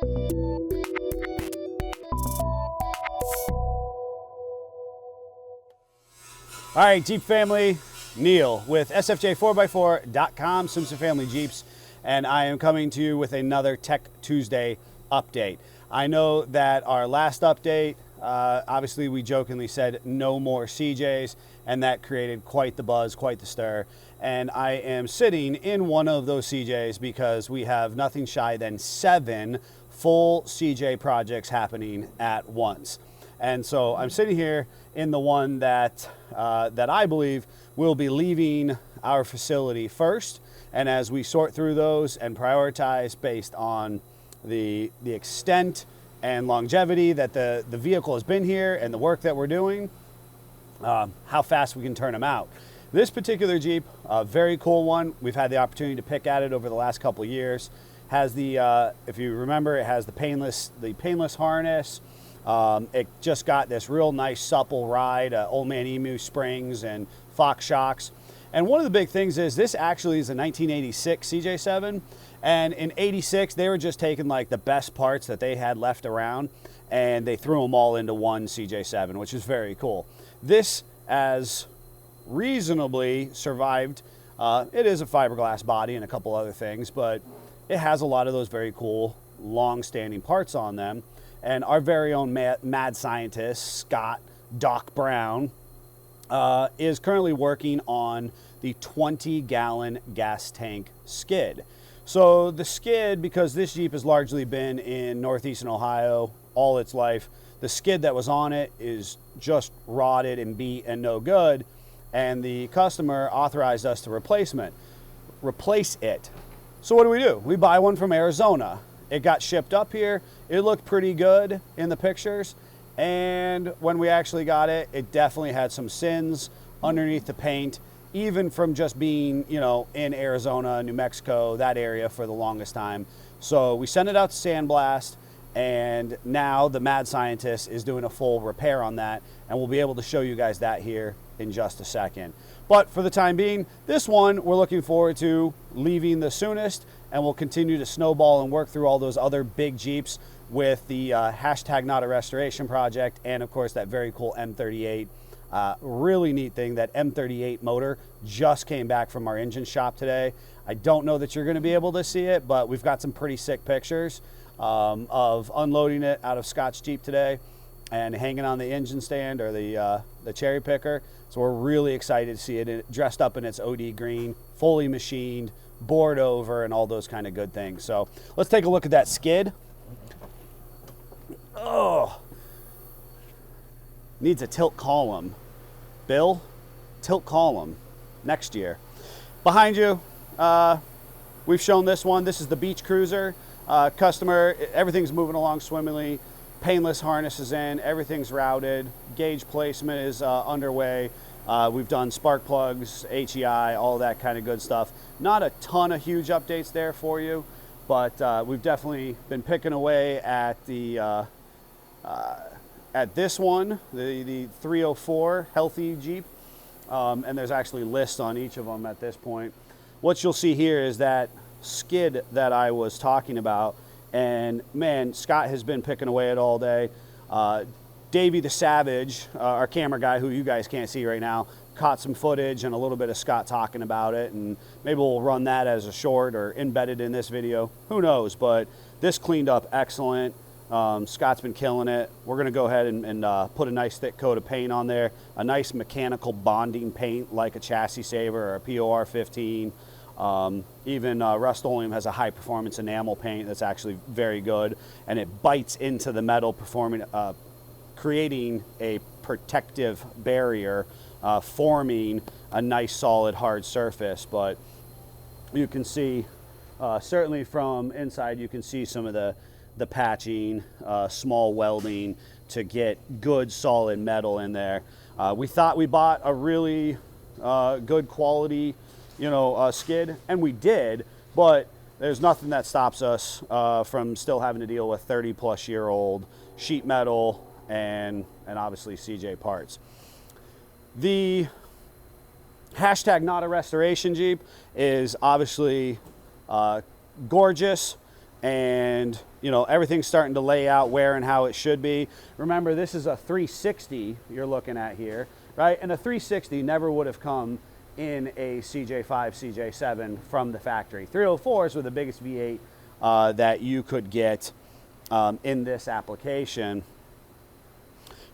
All right, Jeep family, Neil with SFJ4x4.com, Simpson Family Jeeps, and I am coming to you with another Tech Tuesday update. I know that our last update, obviously we jokingly said no more CJs, and that created quite the buzz, quite the stir. And I am sitting in one of those CJs because we have nothing shy than 7 full CJ projects happening at once. And so I'm sitting here in the one that I believe will be leaving our facility first. And as we sort through those and prioritize based on the extent and longevity that the vehicle has been here and the work that we're doing, how fast we can turn them out. This particular Jeep, a very cool one. We've had the opportunity to pick at it over the last couple of years. Has the, if you remember, it has the painless harness. It just got this real nice supple ride, Old Man Emu springs and Fox shocks. And one of the big things is this actually is a 1986 CJ7. And in 86, they were just taking like the best parts that they had left around and they threw them all into one CJ7, which is very cool. This has reasonably survived. It is a fiberglass body and a couple other things, but it has a lot of those very cool long-standing parts on them. And our very own mad scientist, Scott Doc Brown, is currently working on the 20-gallon gas tank skid. So the skid, because this Jeep has largely been in northeastern Ohio all its life, the skid that was on it is just rotted and beat and no good. And the customer authorized us to replace it. So what do? We buy one from Arizona. It got shipped up here. It looked pretty good in the pictures. And when we actually got it, it definitely had some sins underneath the paint, even from just being, you know, in Arizona, New Mexico, that area for the longest time. So we sent it out to sandblast, and now the mad scientist is doing a full repair on that, and we'll be able to show you guys that here in just a second. But for the time being, this one we're looking forward to leaving the soonest, and we'll continue to snowball and work through all those other big Jeeps with the hashtag not a restoration project, and of course that very cool M38. Really neat thing, that M38 motor just came back from our engine shop today. I don't know that you're going to be able to see it, but we've got some pretty sick pictures of unloading it out of Scott's Jeep today and hanging on the engine stand or the cherry picker. So we're really excited to see it dressed up in its OD green, fully machined, bored over, and all those kind of good things. So let's take a look at that skid. Oh, needs a tilt column. Bill, tilt column next year. Behind you, we've shown this one. This is the Beach Cruiser. Customer, everything's moving along swimmingly. Painless harness is in, everything's routed. Gauge placement is underway. We've done spark plugs, HEI, all that kind of good stuff. Not a ton of huge updates there for you, but we've definitely been picking away at the at this one, the 304 healthy Jeep, and there's actually lists on each of them at this point. What you'll see here is that skid that I was talking about, and man, Scott has been picking away at all day. Davey the Savage, our camera guy, who you guys can't see right now, caught some footage and a little bit of Scott talking about it, and maybe we'll run that as a short or embedded in this video. Who knows? But this cleaned up excellent. Scott's been killing it. We're going to go ahead and put a nice thick coat of paint on there, a nice mechanical bonding paint like a Chassis Saver or a POR 15. Even Rust-Oleum has a high performance enamel paint that's actually very good, and it bites into the metal, creating a protective barrier, forming a nice solid hard surface. But you can see certainly from inside, you can see some of the patching, small welding to get good solid metal in there. We thought we bought a really good quality, skid, and we did, but there's nothing that stops us from still having to deal with 30-plus-year-old sheet metal and obviously CJ parts. The hashtag not a restoration Jeep is obviously gorgeous and you know, everything's starting to lay out where and how it should be. Remember, this is a 360 you're looking at here, right? And a 360 never would have come in a CJ5, CJ7 from the factory. 304s were the biggest V8 that you could get in this application.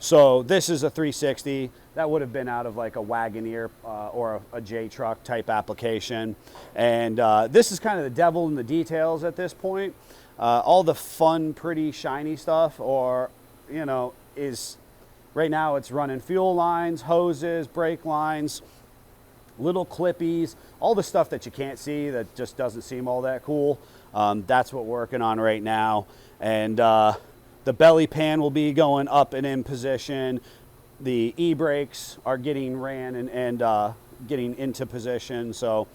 So this is a 360 that would have been out of like a Wagoneer or a J truck type application. And this is kind of the devil in the details at this point. All the fun, pretty, shiny stuff, or, you know, is right now it's running fuel lines, hoses, brake lines, little clippies, all the stuff that you can't see that just doesn't seem all that cool. That's what we're working on right now. And the belly pan will be going up and in position. The e-brakes are getting ran and getting into position. So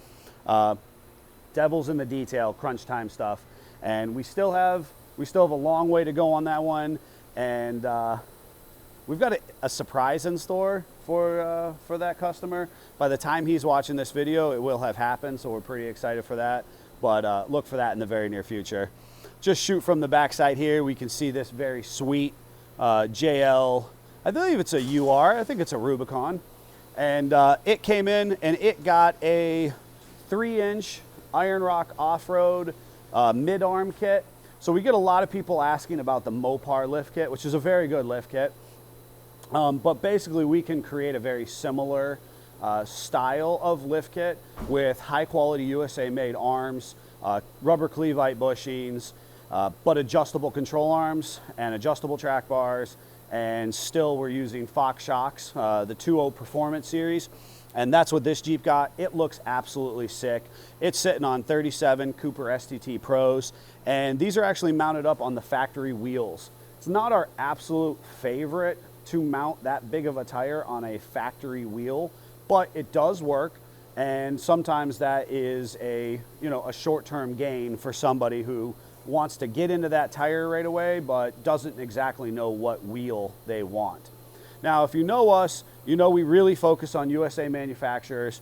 devil's in the detail, crunch time stuff. And we still have a long way to go on that one. And we've got a surprise in store for that customer. By the time he's watching this video, it will have happened. So we're pretty excited for that. But look for that in the very near future. Just shoot from the backside here. We can see this very sweet JL. I believe it's a UR. I think it's a Rubicon. And it came in and it got a 3-inch Iron Rock off-road mid-arm kit. So we get a lot of people asking about the Mopar Lift Kit, which is a very good lift kit. But basically we can create a very similar style of lift kit with high quality USA made arms, rubber cleveite bushings, but adjustable control arms and adjustable track bars. And still we're using Fox shocks, the 2.0 Performance series. And that's what this Jeep got. It looks absolutely sick. It's sitting on 37 Cooper STT Pros. And these are actually mounted up on the factory wheels. It's not our absolute favorite to mount that big of a tire on a factory wheel, but it does work. And sometimes that is a short-term gain for somebody who wants to get into that tire right away, but doesn't exactly know what wheel they want. Now, if you know us, you know we really focus on USA manufacturers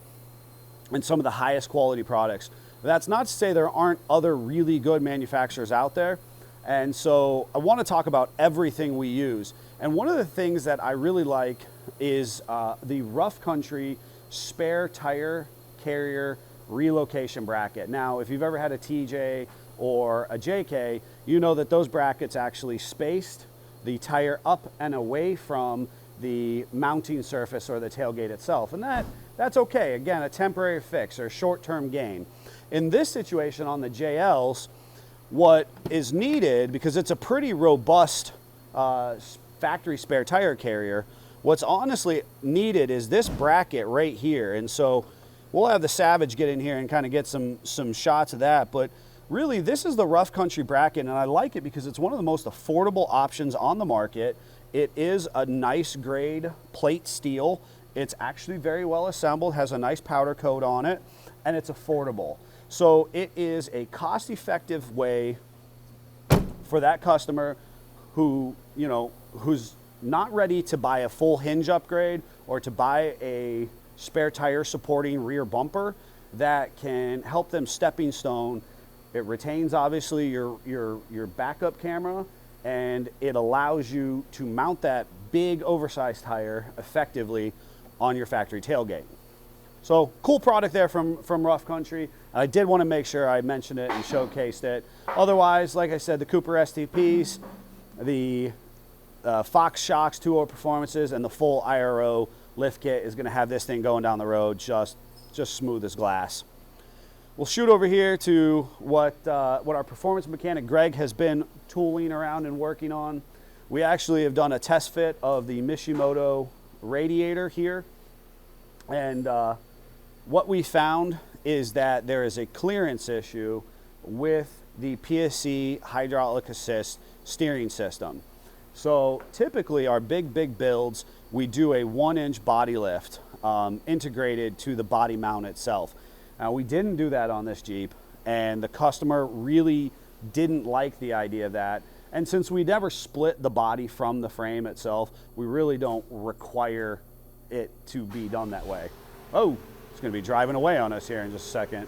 and some of the highest quality products. That's not to say there aren't other really good manufacturers out there. And so I want to talk about everything we use. And one of the things that I really like is the Rough Country spare tire carrier relocation bracket. Now, if you've ever had a TJ or a JK, you know that those brackets actually spaced the tire up and away from the mounting surface or the tailgate itself. And that's okay. Again, a temporary fix or short-term gain. In this situation on the JLs, what is needed, because it's a pretty robust factory spare tire carrier, what's honestly needed is this bracket right here. And so we'll have the Savage get in here and kind of get some shots of that. But really, this is the Rough Country bracket, and I like it because it's one of the most affordable options on the market. It is a nice grade plate steel. It's actually very well assembled, has a nice powder coat on it, and it's affordable. So it is a cost-effective way for that customer who, who's not ready to buy a full hinge upgrade or to buy a spare tire supporting rear bumper that can help them stepping stone. It retains obviously your backup camera, and it allows you to mount that big oversized tire effectively on your factory tailgate. So cool product there from Rough Country. I did want to make sure I mentioned it and showcased it. Otherwise, like I said, the Cooper STPs, the Fox shocks, 2.0 Performances, and the full IRO lift kit is going to have this thing going down the road just smooth as glass. We'll shoot over here to what our performance mechanic Greg has been tooling around and working on. We actually have done a test fit of the Mishimoto radiator here, and what we found is that there is a clearance issue with the PSC hydraulic assist steering system. So typically our big builds, we do a 1-inch body lift integrated to the body mount itself. Now, we didn't do that on this Jeep, and the customer really didn't like the idea of that. And since we never split the body from the frame itself, we really don't require it to be done that way. Oh, it's going to be driving away on us here in just a second.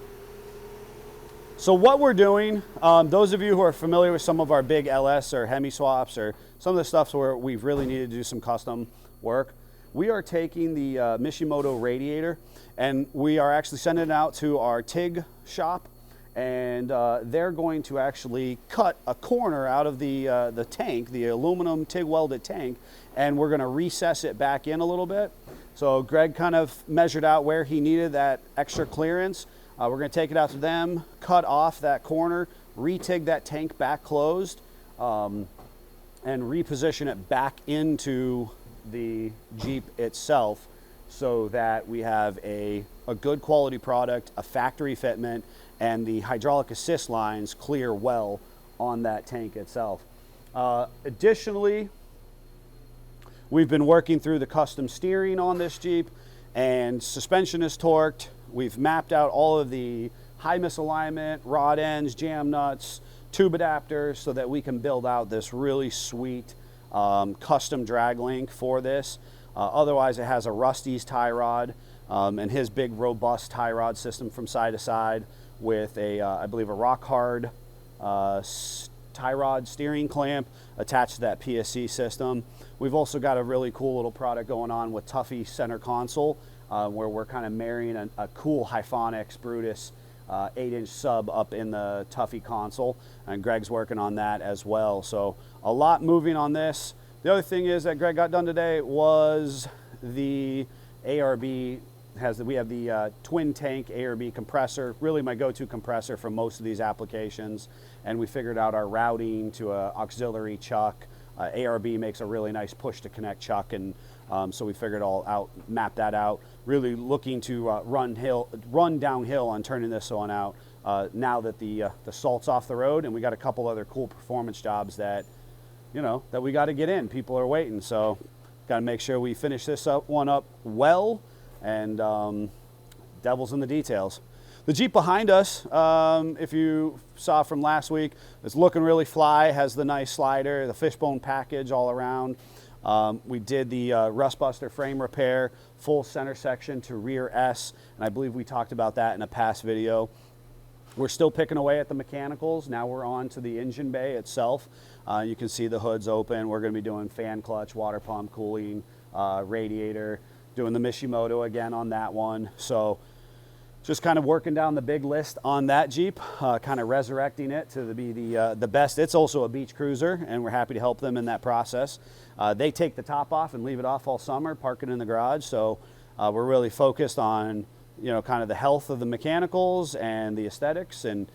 So what we're doing, those of you who are familiar with some of our big LS or Hemi swaps or some of the stuff where we've really needed to do some custom work, we are taking the Mishimoto radiator and we are actually sending it out to our TIG shop, and they're going to actually cut a corner out of the tank, the aluminum TIG welded tank, and we're going to recess it back in a little bit. So Greg kind of measured out where he needed that extra clearance. We're going to take it out to them, cut off that corner, re-TIG that tank back closed, and reposition it back into the Jeep itself so that we have a good quality product, a factory fitment, and the hydraulic assist lines clear well on that tank itself. Additionally, we've been working through the custom steering on this Jeep, and suspension is torqued. We've mapped out all of the high misalignment, rod ends, jam nuts, tube adapters so that we can build out this really sweet custom drag link for this. Otherwise, it has a Rusty's tie rod and his big robust tie rod system from side to side with a, I believe, a rock hard tie rod steering clamp attached to that PSC system. We've also got a really cool little product going on with Tuffy center console, where we're kind of marrying a cool Hyphonics Brutus 8-inch sub up in the Tuffy console, and Greg's working on that as well. So a lot moving on this. The other thing is that Greg got done today was the ARB. We have the twin tank ARB compressor, really my go-to compressor for most of these applications, and we figured out our routing to an auxiliary chuck. ARB makes a really nice push to connect chuck, and so we figured all out, mapped that out. Really looking to run downhill on turning this one out now that the salt's off the road, and we got a couple other cool performance jobs that that we got to get in. People are waiting, so got to make sure we finish this one up well, and devil's in the details. The Jeep behind us, if you saw from last week, is looking really fly, has the nice slider, the fishbone package all around. We did the rust buster frame repair, full center section to rear S, and I believe we talked about that in a past video. We're still picking away at the mechanicals. Now we're on to the engine bay itself. You can see the hood's open. We're going to be doing fan clutch, water pump, cooling, radiator, doing the Mishimoto again on that one. So just kind of working down the big list on that Jeep, kind of resurrecting it to be the best. It's also a beach cruiser, and we're happy to help them in that process. They take the top off and leave it off all summer, park it in the garage. So we're really focused on kind of the health of the mechanicals and the aesthetics, and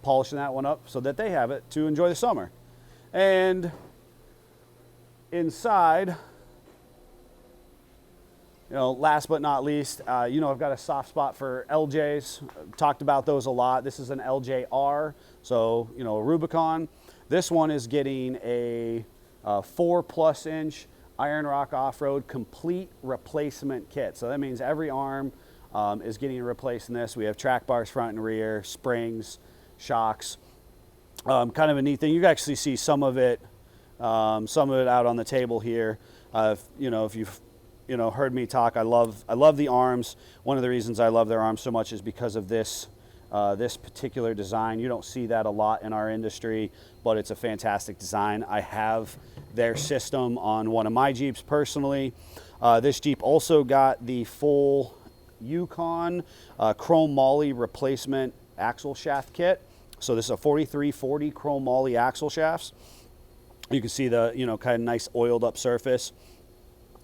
polishing that one up so that they have it to enjoy the summer. And inside, last but not least, I've got a soft spot for LJs. Talked about those a lot. This is an LJR, so a Rubicon. This one is getting a 4+ inch Iron Rock Off-Road complete replacement kit. So that means every arm is getting replaced in this. We have track bars front and rear, springs, shocks. Kind of a neat thing. You can actually see some of it out on the table here. If you've heard me talk, I love the arms. One of the reasons I love their arms so much is because of this particular design. You don't see that a lot in our industry, but it's a fantastic design. I have their system on one of my Jeeps personally. This Jeep also got the full Yukon chrome moly replacement axle shaft kit. So this is a 4340 chrome moly axle shafts. You can see the kind of nice oiled up surface.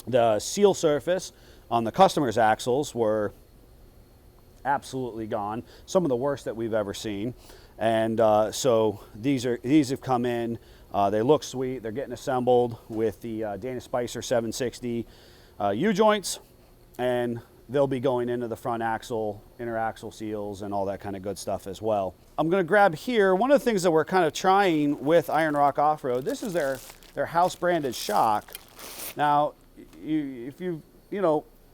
The seal surface on the customer's axles were absolutely gone, some of the worst that we've ever seen. And so these have come in. They look sweet. They're getting assembled with the Dana Spicer 760 U-joints, and they'll be going into the front axle, inner axle seals, and all that kind of good stuff as well. I'm going to grab here one of the things that we're kind of trying with Iron Rock Off-Road. This is their house branded shock. Now, if you've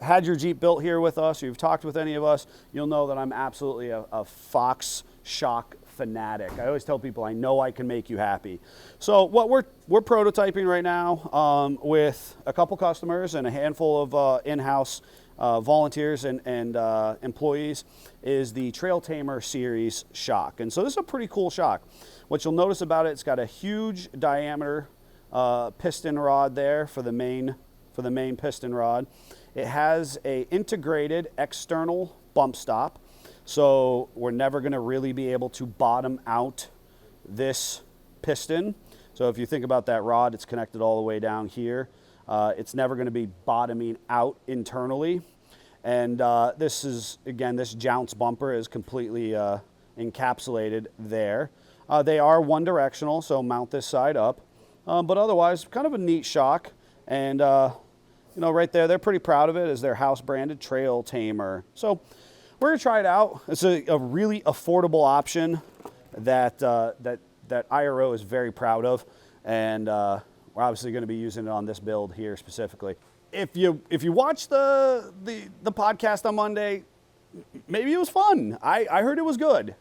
had your Jeep built here with us, or you've talked with any of us, you'll know that I'm absolutely a Fox shock fanatic. I always tell people I know I can make you happy. So what we're prototyping right now with a couple customers and a handful of in-house volunteers and employees is the Trail Tamer series shock. And so this is a pretty cool shock. What you'll notice about it, it's got a huge diameter piston rod there for the main piston rod. It has a integrated external bump stop, so we're never going to really be able to bottom out this piston. So if you think about that rod, it's connected all the way down here. It's never going to be bottoming out internally. And this jounce bumper is completely encapsulated there. They are one directional, so mount this side up. But otherwise, kind of a neat shock. And right there, they're pretty proud of it as their house branded Trail Tamer. So we're gonna try it out. It's a really affordable option that IRO is very proud of, and we're obviously going to be using it on this build here specifically. If you watch the podcast on Monday, maybe it was fun. I heard it was good,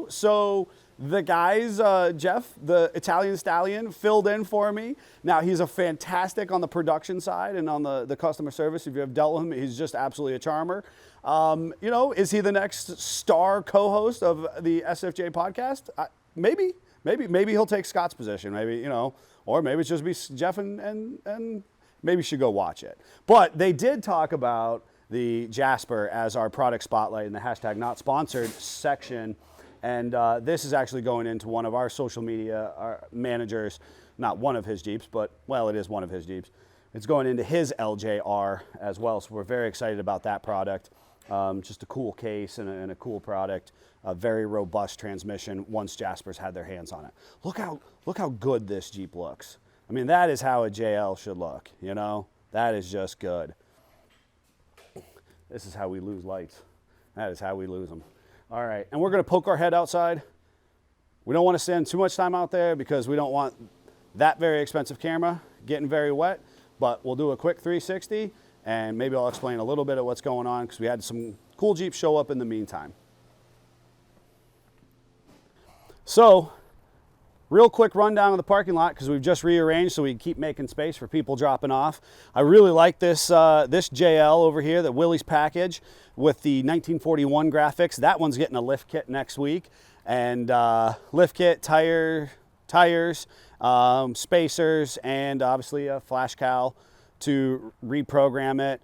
So the guys, Jeff, the Italian Stallion, filled in for me. Now, he's a fantastic on the production side and on the customer service. If you have dealt with him, he's just absolutely a charmer. Is he the next star co-host of the SFJ podcast? Maybe he'll take Scott's position. Maybe, or maybe it's just be Jeff and maybe you should go watch it. But they did talk about the Jasper as our product spotlight in the hashtag not sponsored section. And this is actually going into one of our social media managers, not one of his Jeeps, but, well, it is one of his Jeeps. It's going into his LJR as well, so we're very excited about that product. Just a cool case and a cool product, a very robust transmission once Jasper's had their hands on it. Look how good this Jeep looks. I mean, that is how a JL should look, That is just good. This is how we lose lights. That is how we lose them. All right, and we're going to poke our head outside. We don't want to spend too much time out there because we don't want that very expensive camera getting very wet, but we'll do a quick 360, and maybe I'll explain a little bit of what's going on because we had some cool Jeeps show up in the meantime. So, real quick rundown of the parking lot because we've just rearranged so we can keep making space for people dropping off. I really like this JL over here, the Willys package with the 1941 graphics. That one's getting a lift kit next week. And lift kit, tires, spacers, and obviously a flash cowl to reprogram it.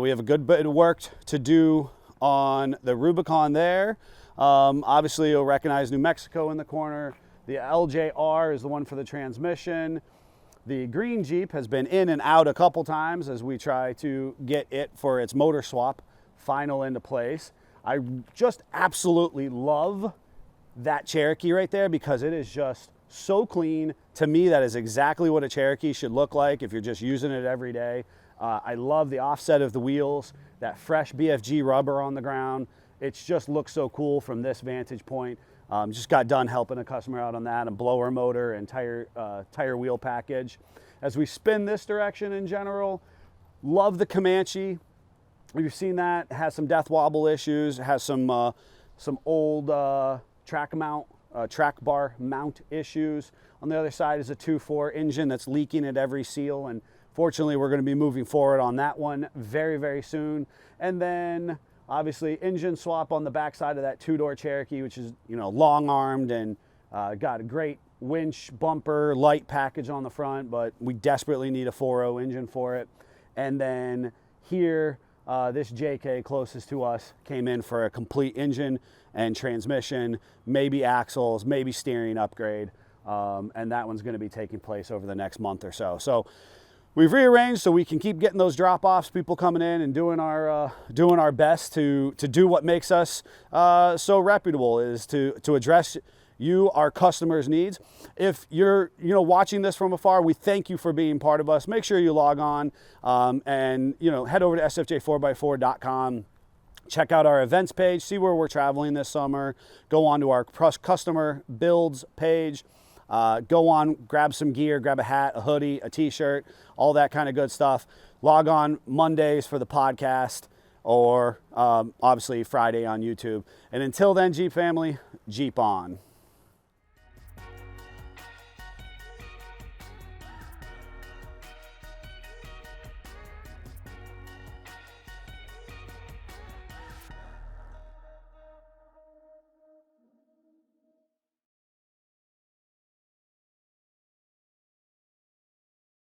We have a good bit of work to do on the Rubicon there. Obviously you'll recognize New Mexico in the corner. The LJR is the one for the transmission. The green Jeep has been in and out a couple times as we try to get it for its motor swap final into place. I just absolutely love that Cherokee right there because it is just so clean. To me, that is exactly what a Cherokee should look like if you're just using it every day. I love the offset of the wheels, that fresh BFG rubber on the ground. It just looks so cool from this vantage point. Just got done helping a customer out on that, a blower motor and tire wheel package. As we spin this direction in general, love the Comanche. You've seen that, it has some death wobble issues, it has some old track bar mount issues. On the other side is a 2.4 engine that's leaking at every seal, and fortunately we're going to be moving forward on that one very, very soon. And then obviously engine swap on the backside of that two-door Cherokee, which is long-armed and got a great winch, bumper, light package on the front, but we desperately need a 4.0 engine for it. And then here, this JK closest to us came in for a complete engine and transmission, maybe axles, maybe steering upgrade, and that one's going to be taking place over the next month or so. So we've rearranged so we can keep getting those drop-offs, people coming in and doing our best to do what makes us so reputable, is to address you, our customers' needs. If you're watching this from afar, we thank you for being part of us. Make sure you log on and head over to sfj4x4.com. Check out our events page, see where we're traveling this summer. Go on to our customer builds page. Go on, grab some gear, grab a hat, a hoodie, a t-shirt, all that kind of good stuff. Log on Mondays for the podcast, or obviously Friday on YouTube. And until then, Jeep family, Jeep on.